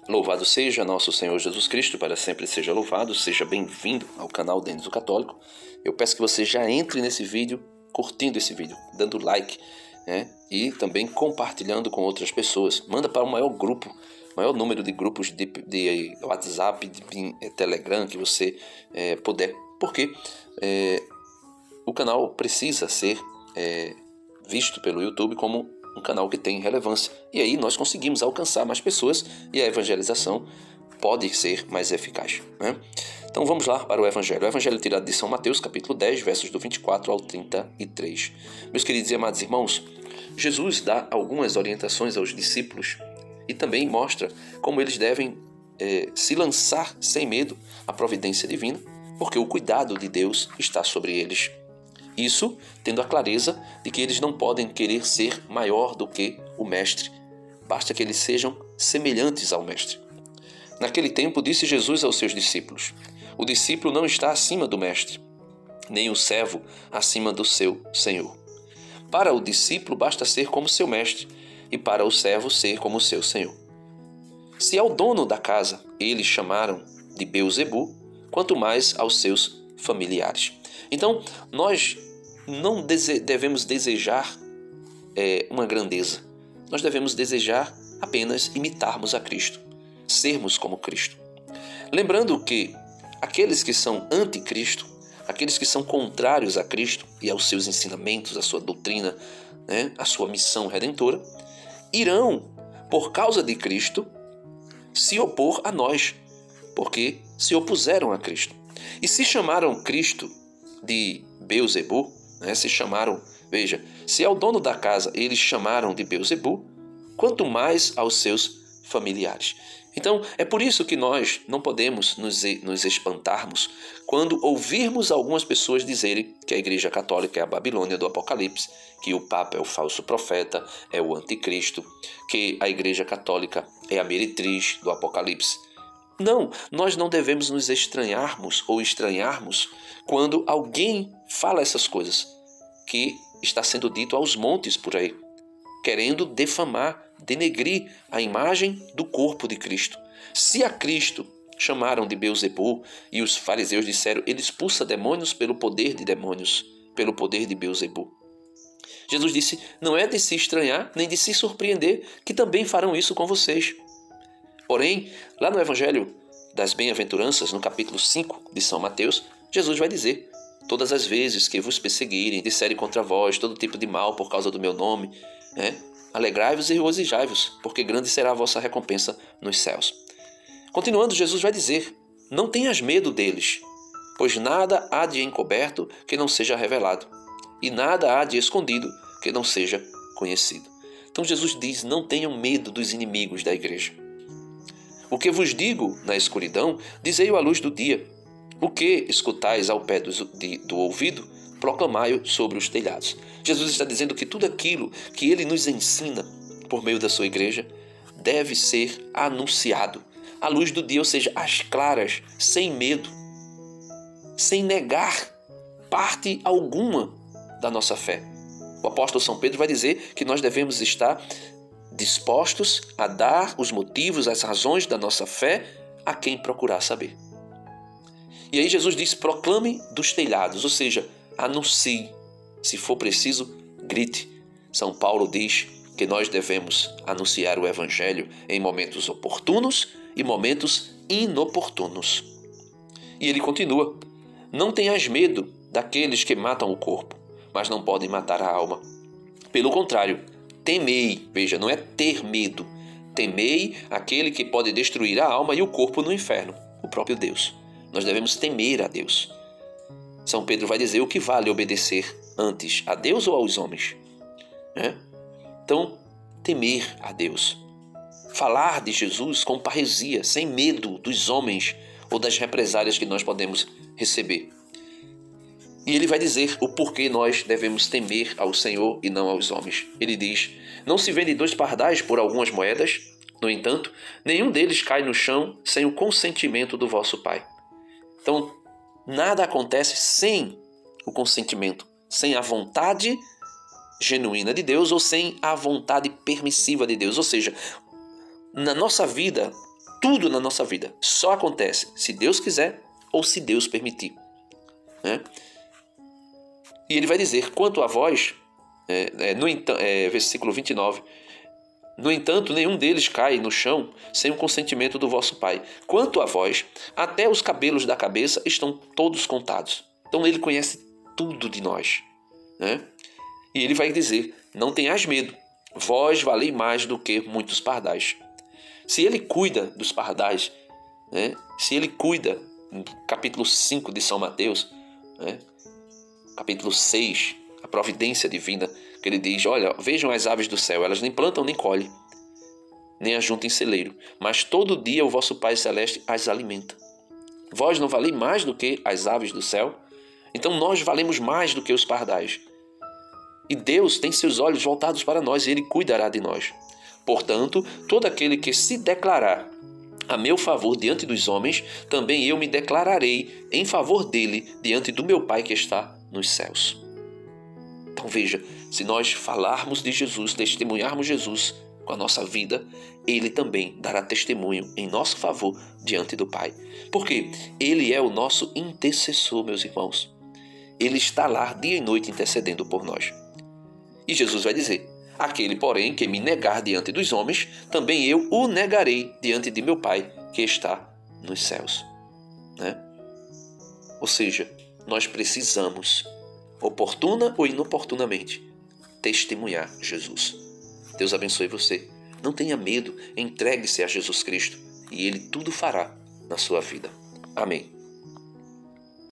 Louvado seja nosso Senhor Jesus Cristo, para sempre seja louvado. Seja bem-vindo ao canal Denis o Católico. Eu peço que você já entre nesse vídeo, curtindo esse vídeo, dando like, e também compartilhando com outras pessoas. Manda para o maior grupo, maior número de grupos de WhatsApp, de Telegram que você puder. Porque o canal precisa ser visto pelo YouTube como um canal que tem relevância. E aí nós conseguimos alcançar mais pessoas e a evangelização pode ser mais eficaz, né? Então vamos lá para o Evangelho. O Evangelho tirado de São Mateus, capítulo 10, versos do 24 ao 33. Meus queridos e amados irmãos, Jesus dá algumas orientações aos discípulos e também mostra como eles devem se lançar sem medo à providência divina, porque o cuidado de Deus está sobre eles. Isso tendo a clareza de que eles não podem querer ser maior do que o Mestre. Basta que eles sejam semelhantes ao Mestre. Naquele tempo disse Jesus aos seus discípulos: o discípulo não está acima do Mestre, nem o servo acima do seu Senhor. Para o discípulo basta ser como seu Mestre, e para o servo ser como seu Senhor. Se ao dono da casa eles chamaram de Beelzebu, quanto mais aos seus familiares. Então, nós não devemos desejar uma grandeza. Nós devemos desejar apenas imitarmos a Cristo, sermos como Cristo. Lembrando que aqueles que são anticristo, aqueles que são contrários a Cristo e aos seus ensinamentos, à sua doutrina, à sua missão redentora, irão, por causa de Cristo, se opor a nós, porque se opuseram a Cristo. E se chamaram Cristo de Beelzebu, se chamaram, veja, se ao dono da casa eles chamaram de Beelzebu, quanto mais aos seus familiares. Então, é por isso que nós não podemos nos espantarmos quando ouvirmos algumas pessoas dizerem que a Igreja Católica é a Babilônia do Apocalipse, que o Papa é o falso profeta, é o anticristo, que a Igreja Católica é a meretriz do Apocalipse. Não, nós não devemos nos estranharmos quando alguém fala essas coisas que está sendo dito aos montes por aí, querendo defamar, denegrir a imagem do corpo de Cristo. Se a Cristo chamaram de Beelzebu e os fariseus disseram, ele expulsa demônios pelo poder de demônios, pelo poder de Beelzebu. Jesus disse, não é de se estranhar nem de se surpreender que também farão isso com vocês. Porém, lá no Evangelho das Bem-aventuranças, no capítulo 5 de São Mateus, Jesus vai dizer, todas as vezes que vos perseguirem, disserem contra vós todo tipo de mal por causa do meu nome, alegrai-vos e regozijai-vos, porque grande será a vossa recompensa nos céus. Continuando, Jesus vai dizer, não tenhas medo deles, pois nada há de encoberto que não seja revelado, e nada há de escondido que não seja conhecido. Então Jesus diz, não tenham medo dos inimigos da igreja. O que vos digo na escuridão, dizei-o à luz do dia. O que escutais ao pé do ouvido, proclamai-o sobre os telhados. Jesus está dizendo que tudo aquilo que ele nos ensina por meio da sua igreja deve ser anunciado à luz do dia, ou seja, às claras, sem medo, sem negar parte alguma da nossa fé. O apóstolo São Pedro vai dizer que nós devemos estar dispostos a dar os motivos, as razões da nossa fé a quem procurar saber. E aí Jesus diz, proclame dos telhados, ou seja, anuncie. Se for preciso, grite. São Paulo diz que nós devemos anunciar o Evangelho em momentos oportunos e momentos inoportunos. E ele continua, não tenhas medo daqueles que matam o corpo, mas não podem matar a alma. Pelo contrário, temei, veja, não é ter medo, temei aquele que pode destruir a alma e o corpo no inferno, o próprio Deus. Nós devemos temer a Deus. São Pedro vai dizer o que vale obedecer antes a Deus ou aos homens. Então, temer a Deus. Falar de Jesus com parresia, sem medo dos homens ou das represálias que nós podemos receber. E ele vai dizer o porquê nós devemos temer ao Senhor e não aos homens. Ele diz, não se vende 2 pardais por algumas moedas? No entanto, nenhum deles cai no chão sem o consentimento do vosso Pai. Então, nada acontece sem o consentimento, sem a vontade genuína de Deus ou sem a vontade permissiva de Deus. Ou seja, na nossa vida, Tudo na nossa vida só acontece se Deus quiser ou se Deus permitir, né? E ele vai dizer, quanto a vós, versículo 29, no entanto, nenhum deles cai no chão sem o consentimento do vosso Pai. Quanto a vós, até os cabelos da cabeça estão todos contados. Então ele conhece tudo de nós, né? E ele vai dizer, não tenhais medo, vós valei mais do que muitos pardais. Se ele cuida dos pardais, né? Se ele cuida, no capítulo 5 de São Mateus, né? Capítulo 6, a providência divina, que ele diz, olha, vejam as aves do céu, elas nem plantam nem colhem, nem ajuntam em celeiro, mas todo dia o vosso Pai Celeste as alimenta. Vós não valeis mais do que as aves do céu? Então nós valemos mais do que os pardais. E Deus tem seus olhos voltados para nós e Ele cuidará de nós. Portanto, todo aquele que se declarar a meu favor diante dos homens, também eu me declararei em favor dele diante do meu Pai que está nos céus. Então veja, se nós falarmos de Jesus, testemunharmos Jesus com a nossa vida, Ele também dará testemunho em nosso favor diante do Pai. Porque Ele é o nosso intercessor, meus irmãos. Ele está lá dia e noite intercedendo por nós. E Jesus vai dizer, aquele, porém, que me negar diante dos homens, também eu o negarei diante de meu Pai que está nos céus. Né? Ou seja, nós precisamos, oportuna ou inoportunamente, testemunhar Jesus. Deus abençoe você. Não tenha medo, entregue-se a Jesus Cristo e Ele tudo fará na sua vida. Amém.